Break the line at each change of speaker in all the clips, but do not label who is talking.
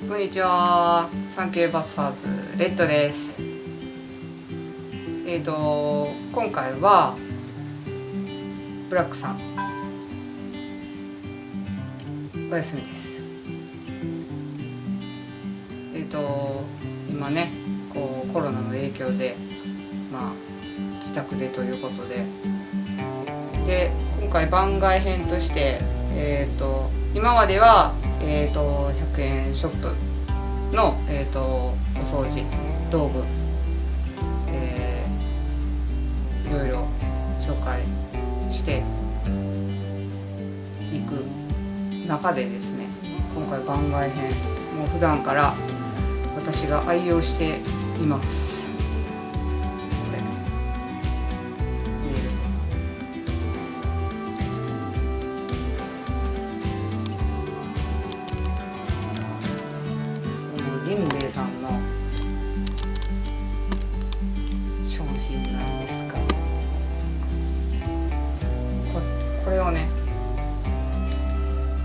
こんにちは、サンキューバスターズレッドです。今回はブラックさんお休みです。今ね、こうコロナの影響で自宅でということで、今回番外編として、今までは100円ショップのお掃除道具、いろいろ紹介していく中でですね、今回番外編、もう普段から私が愛用しています。リンレイさんの商品なんですが、これをね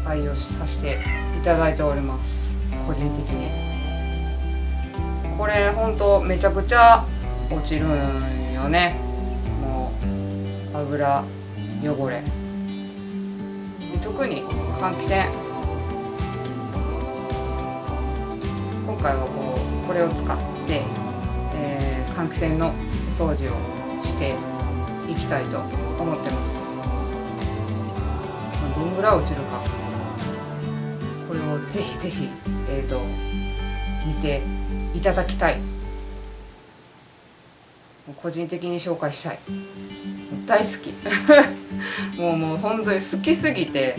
愛用させていただいております。個人的にこれ本当めちゃくちゃ落ちるんよね。もう油汚れ、特に換気扇、今回はこれを使って、換気扇の掃除をしていきたいと思ってます。どんぐらい落ちるか、これをぜひぜひ、見ていただきたい。個人的に紹介したい。大好きもう本当に好きすぎて、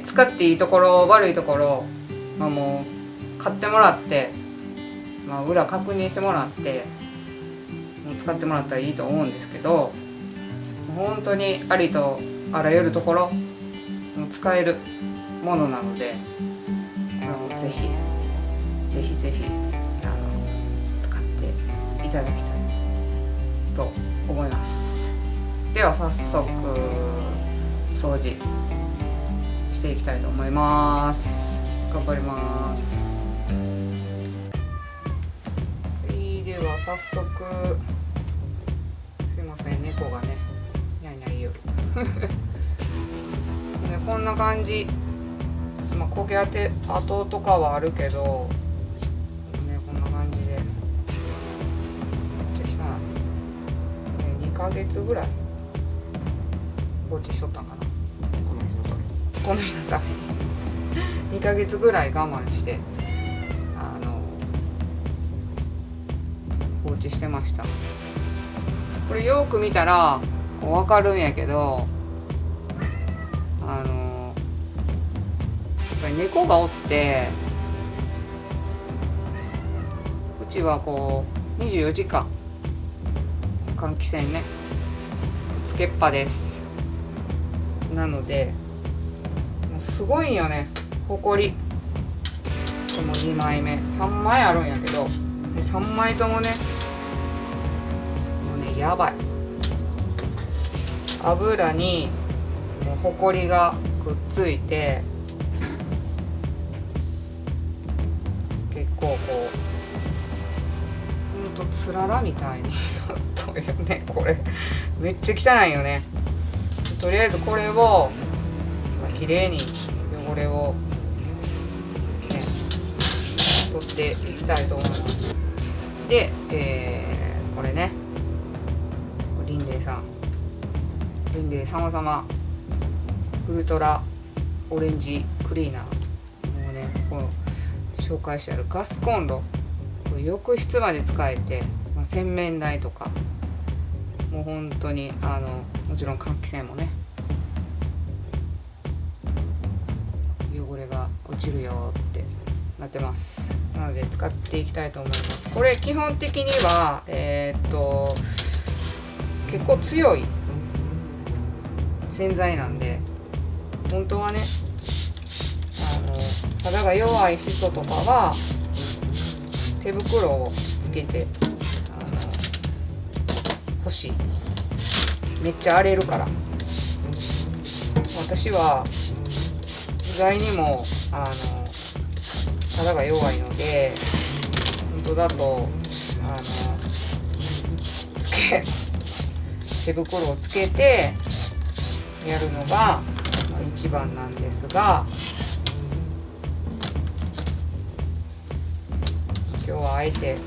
使っていいところ悪いところ、もう買ってもらって、裏確認してもらってもう使ってもらったらいいと思うんですけど、本当にありとあらゆるところ使えるものなので、ぜひ使っていただきたいと思います。では早速掃除していきたいと思います。頑張ります。では早速、すいません、猫がねニャイニャイ言うね、こんな感じ、焦げ跡とかはあるけどね、こんな感じでめっちゃ汚い、2ヶ月ぐらい放置しとったんかな、この日のために2ヶ月ぐらい我慢して放置してました。これよく見たら分かるんやけど、やっぱり猫がおって、うちは24時間換気扇ねつけっぱです。なのでもうすごいんよね、ほこり。この2枚目3枚あるんやけど、3枚ともねやばい。油にもうほこりがくっついて、結構ほんとつららみたいになっとるよね。これめっちゃ汚いよね。とりあえずこれをきれいに汚れをね取っていきたいと思います。で、これね、リンレイ様々ウルトラオレンジクリーナー、もうねこの紹介してあるガスコンロ、浴室まで使えて、洗面台とかもう本当にもちろん換気扇もね汚れが落ちるよってなってます。なので使っていきたいと思います。これ基本的には結構強い洗剤なんで、本当はね肌が弱い人とかは手袋をつけて欲しい。めっちゃ荒れるから。私は意外にも肌が弱いので、本当だと手袋をつけてやるのが一番なんですが、今日はあえて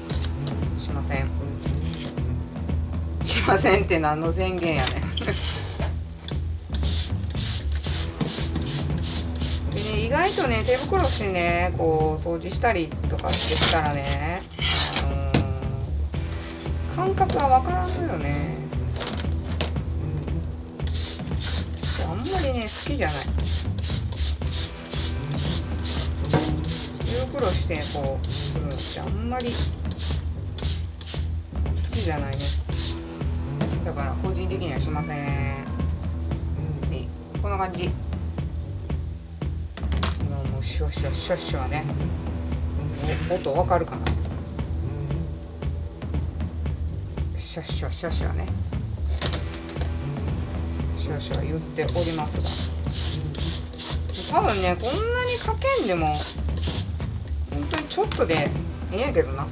しません。しませんって何の宣言やねん。でね、意外とね、手袋してね、こう掃除したりとかしてたらね、感覚がわからんのよね。あんまりね、好きじゃない。手袋してこうするのってあんまり好きじゃないね。だから個人的にはしません。こんな感じ。今もうシュワシュワシュワシュワね。音わかるかな。シュワシュワシュワシュワね。シュワシュワ言っておりますが、多分ね、こんなにかけんでも本当にちょっとでええんやけどな。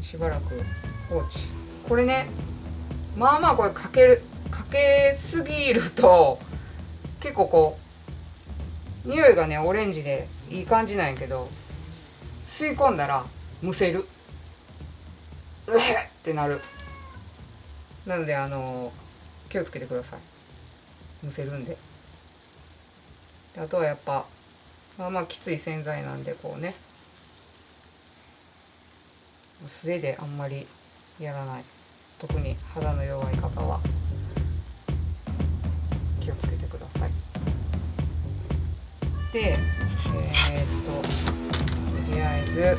しばらく放置。これね、まあまあこれかけすぎると結構こう匂いがねオレンジでいい感じなんやけど、吸い込んだらむせる、うへってなる。なので気をつけてください。むせるんで。あとはやっぱまあまあきつい洗剤なんで、こうね、素手であんまりやらない。特に肌の弱い方は気をつけてください。で、とりあえず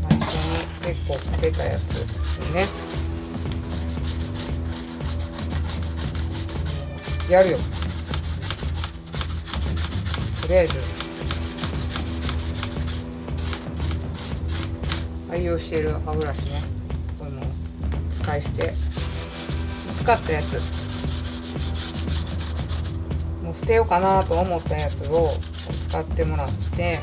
最初に結構かけたやつね、やるよ。とりあえず愛用している歯ブラシね、これも使い捨て、使ったやつもう捨てようかなと思ったやつを使ってもらって、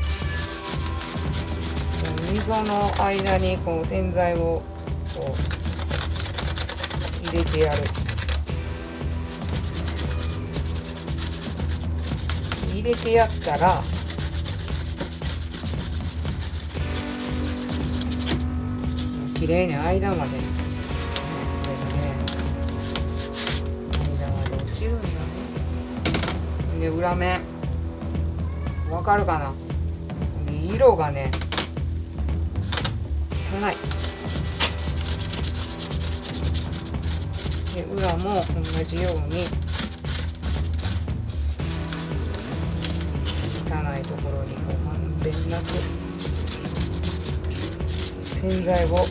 溝の間にこう洗剤をこう入れてやる。入れてやったら綺麗に間まで、ね、これがね間まで落ちるんだね。で裏面わかるかな。で色がね汚い。で裏も同じように汚いところにこうまんべんなく洗剤を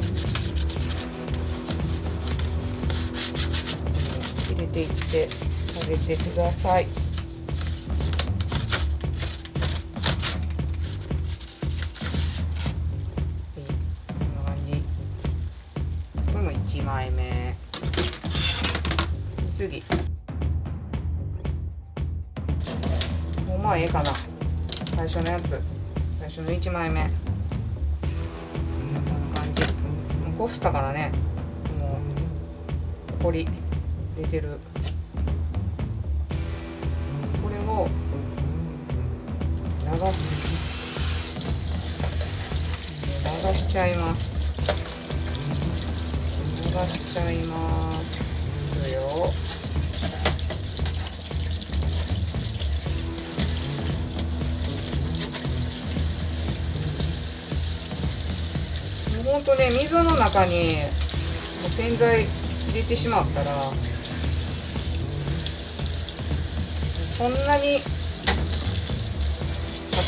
入れていってあげてください。こんな感じ。これも1枚目。次もうまあええかな。最初のやつ、最初の1枚目こんな感じ。こすったからね、もうほこり出てる。これを流しちゃいます。流しちゃいますよ。ほんとね、水の中にもう洗剤入れてしまったらそんなに、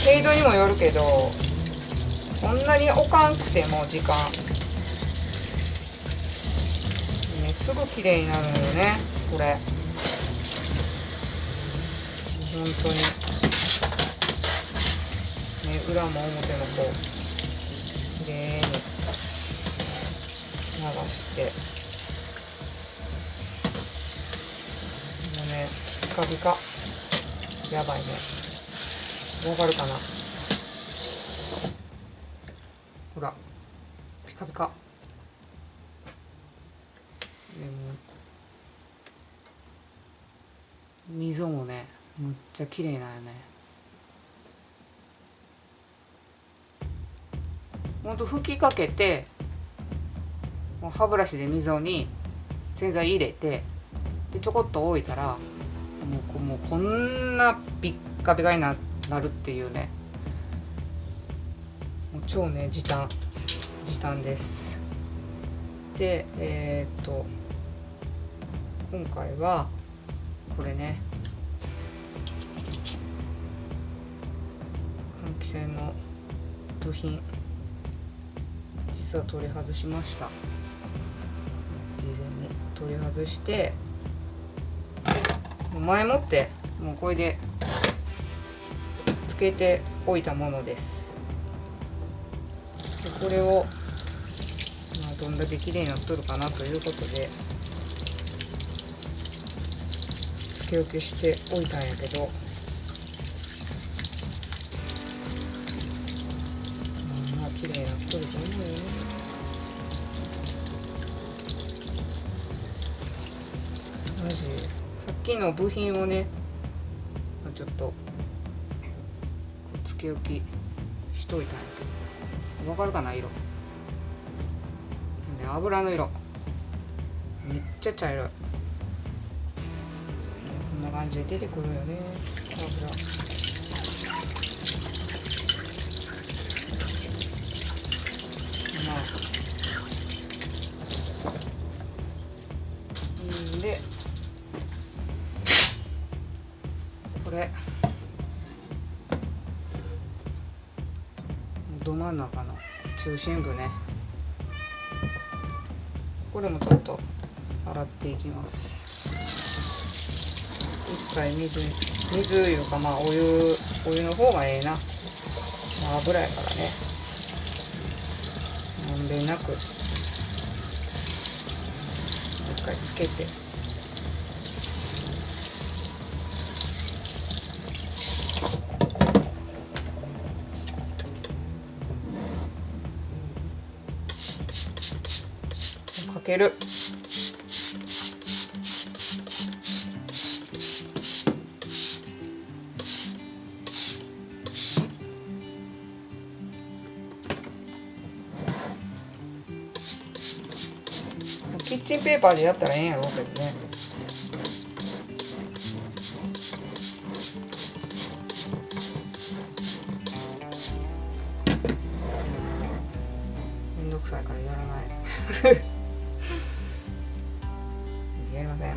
程度にもよるけど、そんなに置かんくても時間、ね、すぐ綺麗になるのよね、これ。本当に。ね、裏も表もこう、綺麗に流して。ねピカピカ、やばいね。わかるかな。ほらピカピカでも溝もねむっちゃ綺麗なんよね。ほんと吹きかけて、もう歯ブラシで溝に洗剤入れて、でちょこっと置いたらもうこんなピッカピカになるっていうね、もう超ね時短です。で今回はこれね、換気扇の部品実は取り外しました。事前に取り外して前もってもうこれでつけておいたものです。でこれを、どんだけ綺麗になっとるかなということでつけ置きしておいたんやけど、まあ綺麗になっとると思うよね。マジさっきの部品をねちょっとつけ置きしといたんやけど、わかるかな、色ね、油の色めっちゃ茶色い、こんな感じで出てくるよね、油。まあでこれど真ん中の中心部ね、これもちょっと洗っていきます。一回水いうか、まあお湯の方がええな、まあ、油やからね、まんべんなく一回つけて、かける。キッチンペーパーでやったらええんやろうけどね。めんどくさいからやらないやりません。